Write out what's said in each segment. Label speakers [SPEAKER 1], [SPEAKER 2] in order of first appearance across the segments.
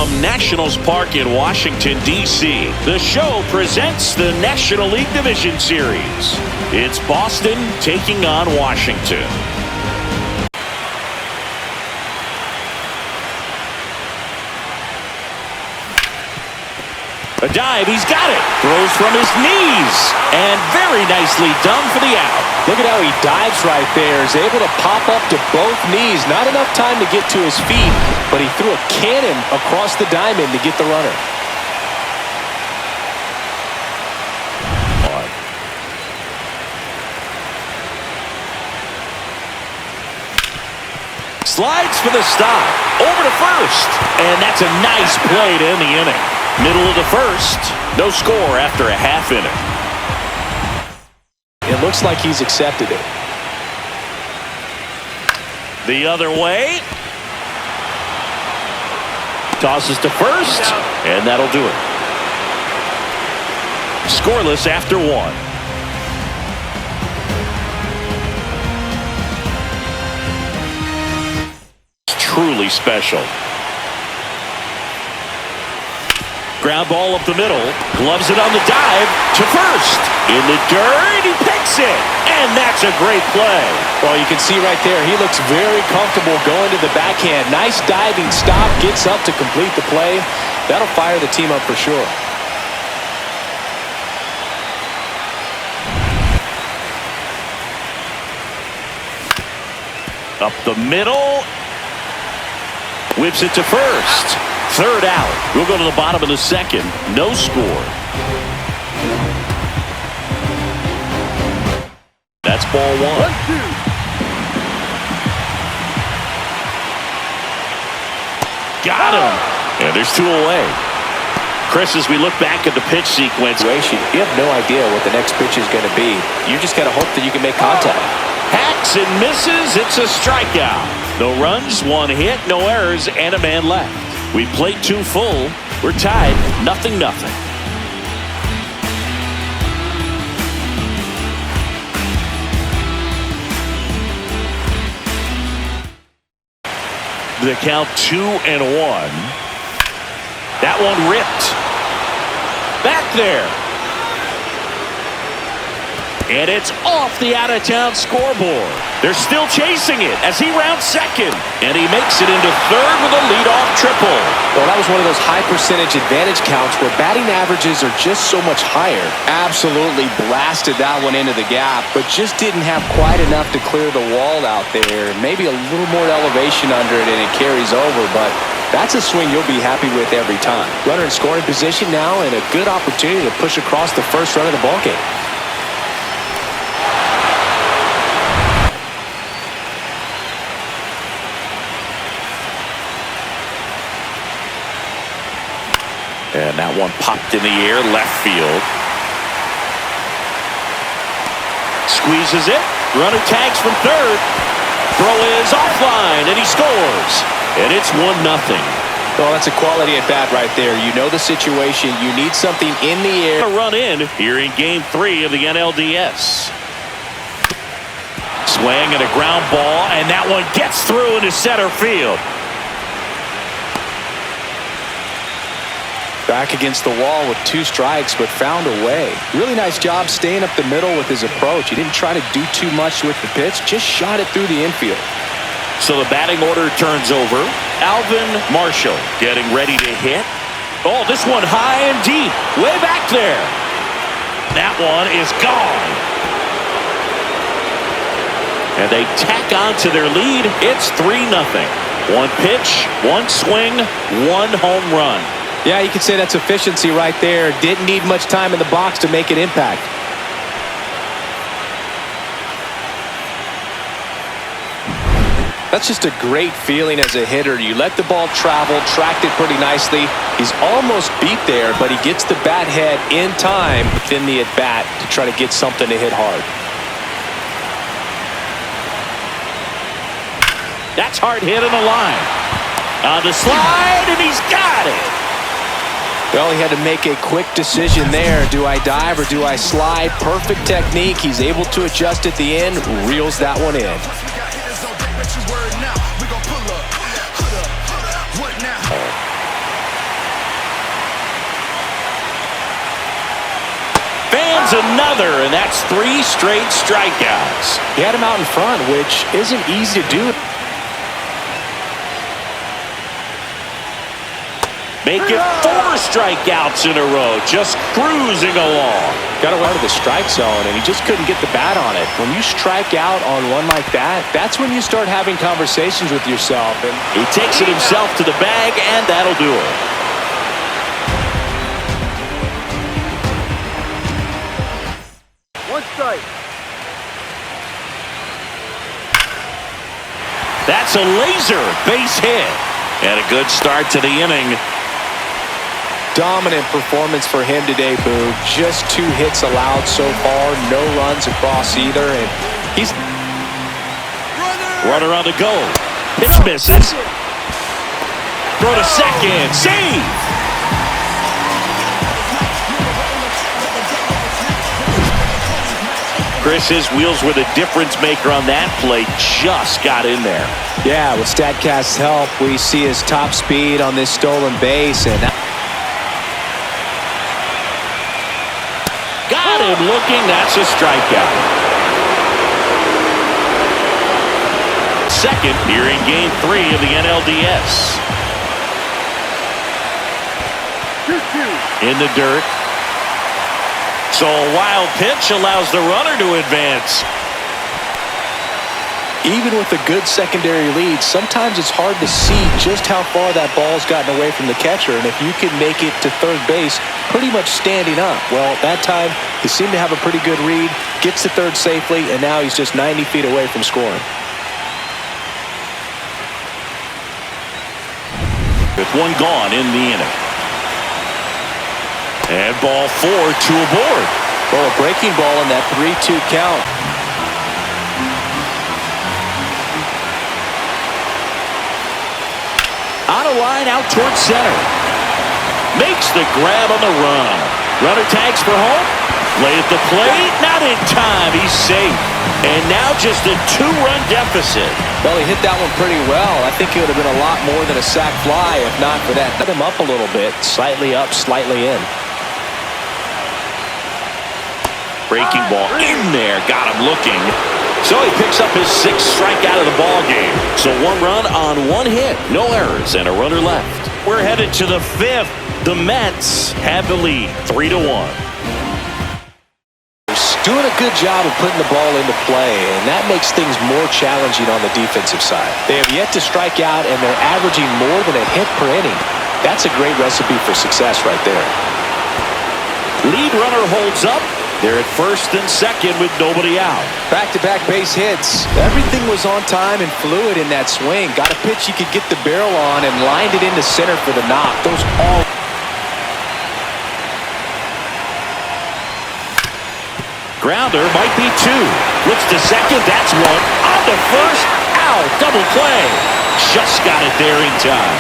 [SPEAKER 1] from Nationals Park in Washington, D.C., the show presents the National League Division Series. It's Boston taking on Washington. A dive, he's got it. Throws from his knees. And very nicely done for the out.
[SPEAKER 2] Look at how he dives right there. Is able to pop up to both knees. Not enough time to get to his feet, but he threw a cannon across the diamond to get the runner.
[SPEAKER 1] Slides for the stop. Over to first. And that's a nice play to end the inning. Middle of the first. No score after a half inning.
[SPEAKER 2] It looks like he's accepted it.
[SPEAKER 1] The other way. Tosses to first. And that'll do it. Scoreless after one. Truly special. Ground ball up the middle. Gloves it on the dive to first. In the dirt, he picks it. And that's a great play.
[SPEAKER 2] Well, you can see right there, he looks very comfortable going to the backhand. Nice diving stop. Gets up to complete the play. That'll fire the team up for sure.
[SPEAKER 1] Up the middle. Whips it to first. Third out. We'll go to the bottom of the second. No score. That's ball one. Got him. And there's two away. Chris, as we look back at the pitch sequence,
[SPEAKER 2] you have no idea what the next pitch is going to be. You just got to hope that you can make contact.
[SPEAKER 1] Hacks and misses. It's a strikeout. No runs, one hit, no errors, and a man left. We played two full. We're tied, 0-0. The count 2-1. That one ripped. Back there. And it's off the out-of-town scoreboard. They're still chasing it as he rounds second. And he makes it into third with a leadoff triple.
[SPEAKER 2] Well, that was one of those high percentage advantage counts where batting averages are just so much higher. Absolutely blasted that one into the gap, but just didn't have quite enough to clear the wall out there. Maybe a little more elevation under it and it carries over, but that's a swing you'll be happy with every time. Runner in scoring position now and a good opportunity to push across the first run of the ballgame.
[SPEAKER 1] And that one popped in the air, left field. Squeezes it. Runner tags from third. Throw is offline, and he scores. And it's 1-0.
[SPEAKER 2] Well, that's a quality at bat right there. You know the situation. You need something in the air.
[SPEAKER 1] A run in here in Game 3 of the NLDS. Swing and a ground ball, and that one gets through into center field.
[SPEAKER 2] Back against the wall with 2 strikes, but found a way. Really nice job staying up the middle with his approach. He didn't try to do too much with the pitch, just shot it through the infield.
[SPEAKER 1] So the batting order turns over. Alvin Marshall getting ready to hit. Oh, this one high and deep, way back there. That one is gone. And they tack on to their lead. It's 3-0. One pitch, one swing, one home run.
[SPEAKER 2] Yeah, you could say that's efficiency right there. Didn't need much time in the box to make an impact. That's just a great feeling as a hitter. You let the ball travel, tracked it pretty nicely. He's almost beat there, but he gets the bat head in time within the at-bat to try to get something to hit hard.
[SPEAKER 1] That's hard hit on the line. On the slide, and he's got it.
[SPEAKER 2] Well, he had to make a quick decision there. Do I dive or do I slide? Perfect technique. He's able to adjust at the end, reels that one in.
[SPEAKER 1] Fans another, and that's 3 straight strikeouts.
[SPEAKER 2] He had him out in front, which isn't easy to do.
[SPEAKER 1] Make it 4 strikeouts in a row, just cruising along.
[SPEAKER 2] Got to run to the strike zone, and he just couldn't get the bat on it. When you strike out on one like that, that's when you start having conversations with yourself. And
[SPEAKER 1] he takes it himself to the bag, and that'll do it. That's a laser base hit. And a good start to the inning.
[SPEAKER 2] Dominant performance for him today, Boo. Just 2 hits allowed so far. No runs across either. And he's...
[SPEAKER 1] Runner on the go. Pitch misses. Throw to second. Save. Chris, his wheels were the difference maker on that play. Just got in there.
[SPEAKER 2] Yeah, with StatCast's help, we see his top speed on this stolen base. And
[SPEAKER 1] got him looking. That's a strikeout. Second here in Game 3 of the NLDS. In the dirt. So a wild pitch allows the runner to advance.
[SPEAKER 2] Even with a good secondary lead, sometimes it's hard to see just how far that ball's gotten away from the catcher. And if you can make it to third base pretty much standing up, well, that time he seemed to have a pretty good read, gets to third safely, and now he's just 90 feet away from scoring.
[SPEAKER 1] With 1 gone in the inning. And ball 4, 2 aboard.
[SPEAKER 2] Well, a breaking ball in that 3-2 count.
[SPEAKER 1] On a line out towards center. Makes the grab on the run. Runner tags for home. Lay at the plate. Not in time. He's safe. And now just a 2-run deficit.
[SPEAKER 2] Well, he hit that one pretty well. I think it would have been a lot more than a sac fly if not for that. Let him up a little bit. Slightly up, slightly in.
[SPEAKER 1] Breaking ball in there. Got him looking. So he picks up his 6th strikeout of the ball game. So 1 run on 1 hit. No errors and a runner left. We're headed to the 5th. The Mets have the lead 3-1.
[SPEAKER 2] Doing a good job of putting the ball into play, and that makes things more challenging on the defensive side. They have yet to strike out, and they're averaging more than a hit per inning. That's a great recipe for success right there.
[SPEAKER 1] Lead runner holds up. They're at first and second with nobody out.
[SPEAKER 2] Back-to-back base hits. Everything was on time and fluid in that swing. Got a pitch he could get the barrel on and lined it into center for the knock. Those all...
[SPEAKER 1] Grounder might be 2. Flips to second. That's 1. On to first. Out. Double play. Just got it there in time.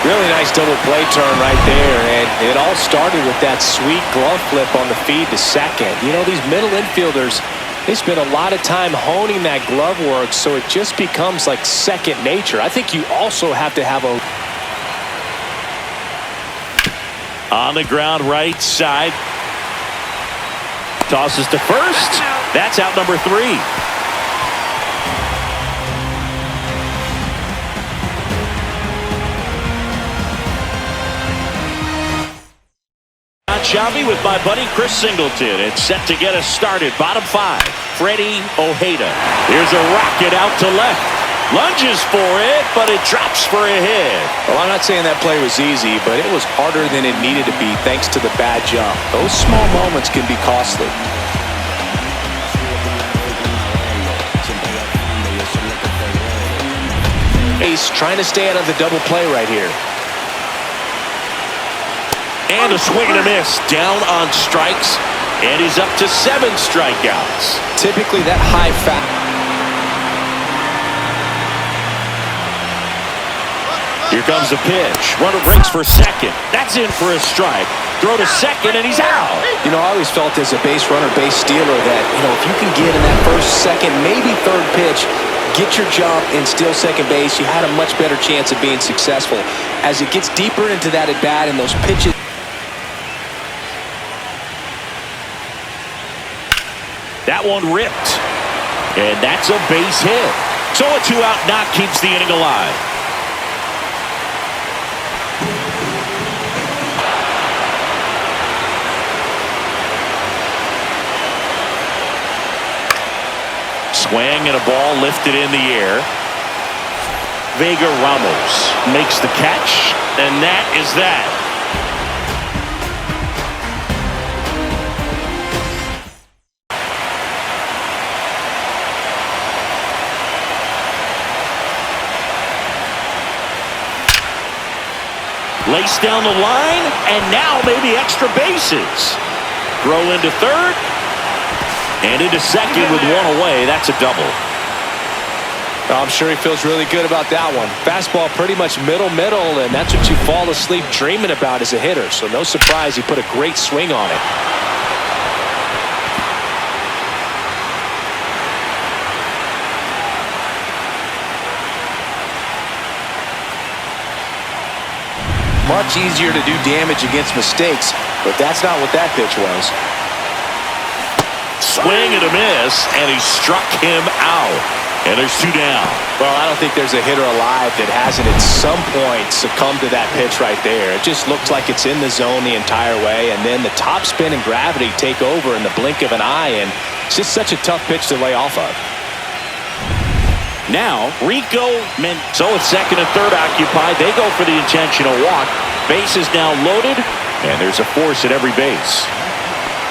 [SPEAKER 2] Really nice double play turn right there, and it all started with that sweet glove flip on the feed to second. You know, these middle infielders, they spend a lot of time honing that glove work, so it just becomes like second nature. I think you also have to have a...
[SPEAKER 1] On the ground right side. Tosses to first. That's out number 3. Shabby with my buddy Chris Singleton. It's set to get us started. Bottom 5, Freddie Ojeda. Here's a rocket out to left. Lunges for it, but it drops for a hit.
[SPEAKER 2] Well, I'm not saying that play was easy, but it was harder than it needed to be thanks to the bad jump. Those small moments can be costly. Ace trying to stay out of the double play right here.
[SPEAKER 1] And a swing and a miss. Down on strikes. And he's up to 7 strikeouts.
[SPEAKER 2] Typically that high foul.
[SPEAKER 1] Here comes the pitch. Runner breaks for second. That's in for a strike. Throw to second, and he's out.
[SPEAKER 2] You know, I always felt as a base runner, base stealer that, you know, if you can get in that first, second, maybe third pitch, get your jump and steal second base, you had a much better chance of being successful. As it gets deeper into that at-bat and those pitches,
[SPEAKER 1] That one ripped. And that's a base hit. So a 2-out knock keeps the inning alive. Swing and a ball lifted in the air. Vega Ramos makes the catch, and that is that. Lace down the line, and now maybe extra bases. Throw into third, and into second with one away. That's a double.
[SPEAKER 2] I'm sure he feels really good about that one. Fastball pretty much middle, and that's what you fall asleep dreaming about as a hitter. So no surprise he put a great swing on it. Much easier to do damage against mistakes, but that's not what that pitch was.
[SPEAKER 1] Swing and a miss, and he struck him out. And there's 2 down.
[SPEAKER 2] Well, I don't think there's a hitter alive that hasn't at some point succumbed to that pitch right there. It just looks like it's in the zone the entire way, and then the top spin and gravity take over in the blink of an eye, and it's just such a tough pitch to lay off of.
[SPEAKER 1] Now, Rico so with second and third occupied, they go for the intentional walk. Base is now loaded, and there's a force at every base.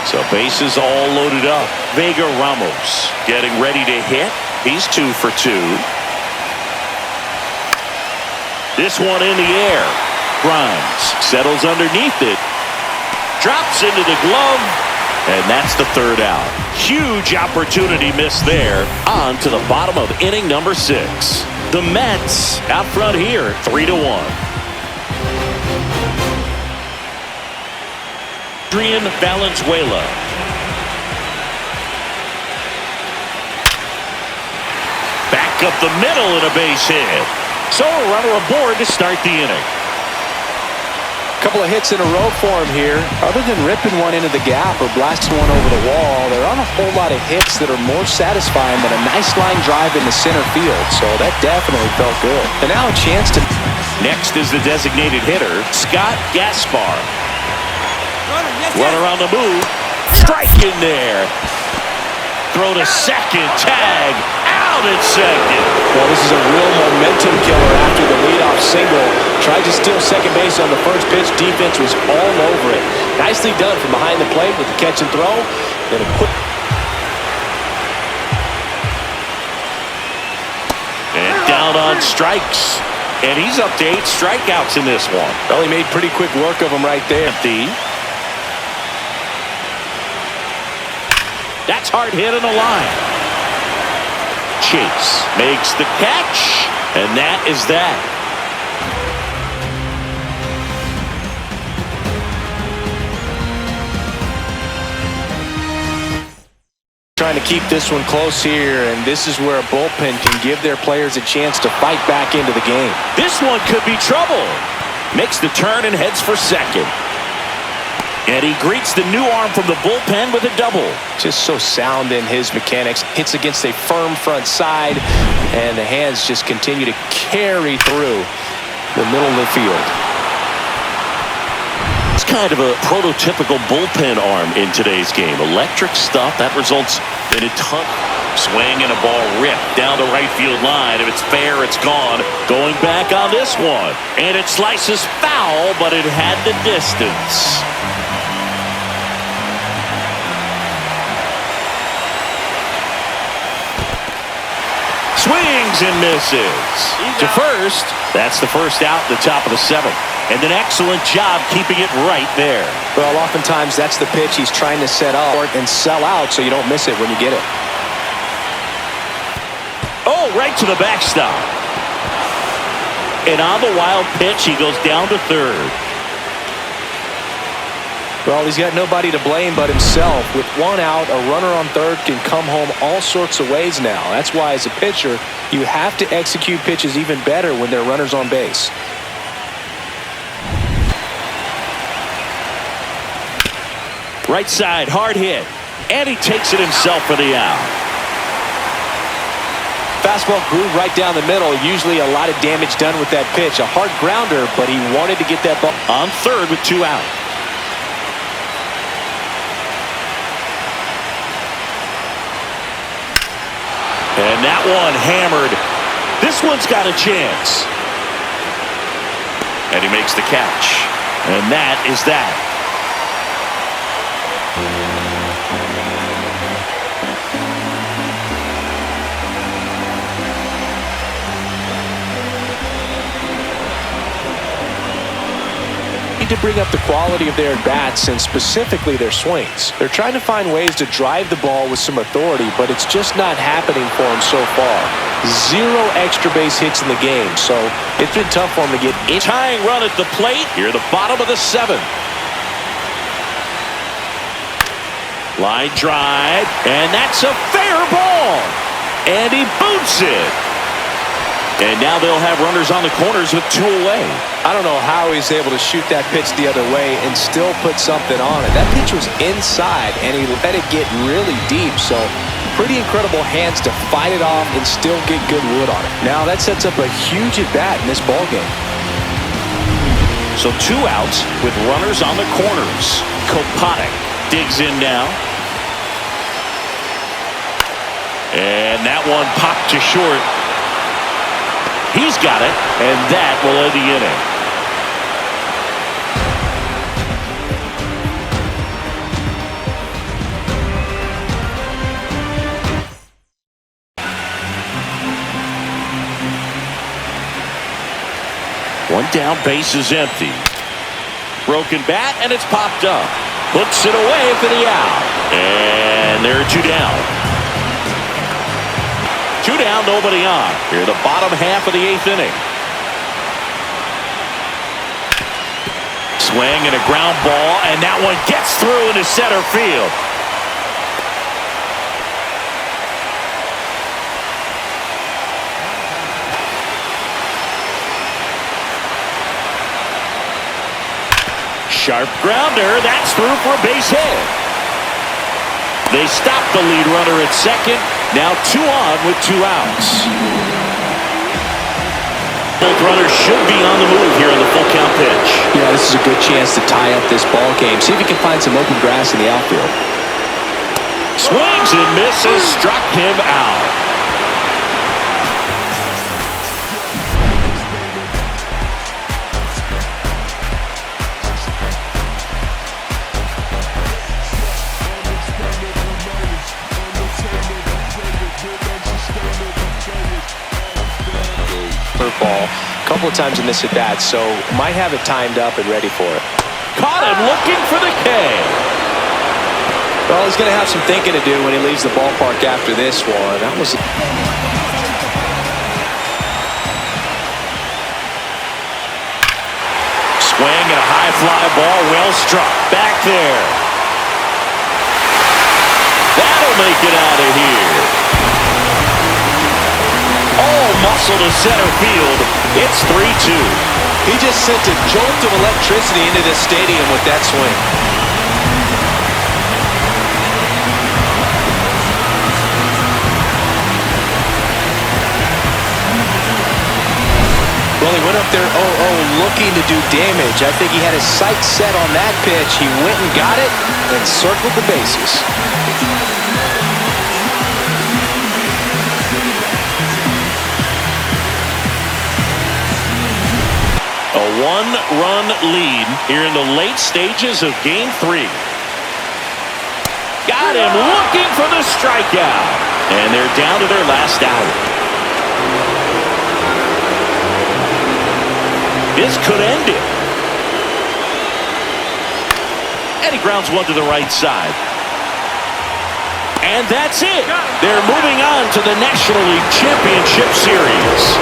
[SPEAKER 1] So bases all loaded up. Vega Ramos getting ready to hit. He's 2 for 2. This one in the air. Grimes settles underneath it. Drops into the glove. And that's the 3rd out. Huge opportunity missed there. On to the bottom of inning number 6. The Mets out front here, 3-1. Adrian Valenzuela. Back up the middle and a base hit. So a runner aboard to start the inning.
[SPEAKER 2] Couple of hits in a row for him here. Other than ripping one into the gap or blasting one over the wall, there aren't a whole lot of hits that are more satisfying than a nice line drive in the center field. So that definitely felt good. And now a chance to...
[SPEAKER 1] Next is the designated hitter, Scott Gaspar. Runner on the move. Strike in there. Throw to second. Tag. Out at second.
[SPEAKER 2] Well, this is a real momentum killer after the leadoff single. Tried to steal second base on the first pitch. Defense was all over it. Nicely done from behind the plate with the catch and throw. Then a quick...
[SPEAKER 1] And down on strikes. And he's up to 8 strikeouts in this one.
[SPEAKER 2] Well, he made pretty quick work of him right there.
[SPEAKER 1] That's hard hit on the line. Chase makes the catch, and that is that.
[SPEAKER 2] Trying to keep this one close here, and this is where a bullpen can give their players a chance to fight back into the game.
[SPEAKER 1] This one could be trouble. Makes the turn and heads for second. And he greets the new arm from the bullpen with a double.
[SPEAKER 2] Just so sound in his mechanics. Hits against a firm front side, and the hands just continue to carry through the middle of the field.
[SPEAKER 1] It's kind of a prototypical bullpen arm in today's game. Electric stuff that results in a ton. Swing and a ball ripped down the right field line. If it's fair, it's gone. Going back on this one. And it slices foul, but it had the distance. Swings and misses. To first. That's the first out in the top of the 7th. And an excellent job keeping it right there.
[SPEAKER 2] Well, oftentimes that's the pitch he's trying to set up and sell out so you don't miss it when you get it.
[SPEAKER 1] Oh, right to the backstop. And on the wild pitch, he goes down to third.
[SPEAKER 2] Well, he's got nobody to blame but himself. With one out, a runner on third can come home all sorts of ways now. That's why, as a pitcher, you have to execute pitches even better when there are runners on base.
[SPEAKER 1] Right side, hard hit. And he takes it himself for the out.
[SPEAKER 2] Fastball groove right down the middle. Usually a lot of damage done with that pitch. A hard grounder, but he wanted to get that ball.
[SPEAKER 1] On third with 2 out. And that one hammered. This one's got a chance. And he makes the catch. And that is that.
[SPEAKER 2] To bring up the quality of their bats and specifically their swings. They're trying to find ways to drive the ball with some authority, but it's just not happening for them so far. 0 extra base hits in the game, so it's been tough for them to get in.
[SPEAKER 1] Tying run at the plate here, the bottom of the 7th. Line drive, and that's a fair ball. And he boots it. And now they'll have runners on the corners with 2 away.
[SPEAKER 2] I don't know how he's able to shoot that pitch the other way and still put something on it. That pitch was inside, and he let it get really deep. So pretty incredible hands to fight it off and still get good wood on it. Now that sets up a huge at-bat in this ballgame.
[SPEAKER 1] So 2 outs with runners on the corners. Koponic digs in now. And that one popped to short. He's got it, and that will end the inning. One down, base is empty. Broken bat, and it's popped up. Puts it away for the out. And there are 2 down. 2 down, nobody on. Here, the bottom half of the 8th inning. Swing and a ground ball, and that one gets through into center field. Sharp grounder, that's through for a base hit. They stop the lead runner at second. Now 2 on with 2 outs. Both runners should be on the move here on the full count pitch.
[SPEAKER 2] Yeah, this is a good chance to tie up this ball game. See if he can find some open grass in the outfield.
[SPEAKER 1] Swings and misses, struck him out.
[SPEAKER 2] Ball a couple of times in this at bat, so might have it timed up and ready for it.
[SPEAKER 1] Caught him looking for the K.
[SPEAKER 2] Well, he's going to have some thinking to do when he leaves the ballpark after this one. That was
[SPEAKER 1] swing and a high fly ball, well struck back there. That'll make it out of here. All muscle to center field. It's 3-2.
[SPEAKER 2] He just sent a jolt of electricity into this stadium with that swing. Well, he went up there 0-0 looking to do damage. I think he had his sights set on that pitch. He went and got it and circled the bases.
[SPEAKER 1] A 1-run lead here in the late stages of Game 3. Got him looking for the strikeout. And they're down to their last out. This could end it. And he grounds one to the right side. And that's it. They're moving on to the National League Championship Series.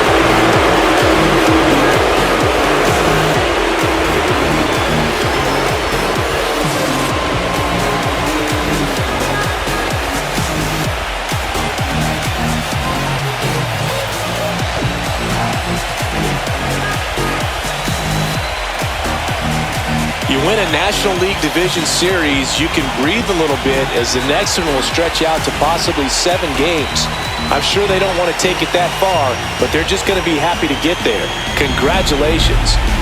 [SPEAKER 2] win a National League Division Series, you can breathe a little bit as the next one will stretch out to possibly 7 games. I'm sure they don't want to take it that far, but they're just going to be happy to get there. Congratulations.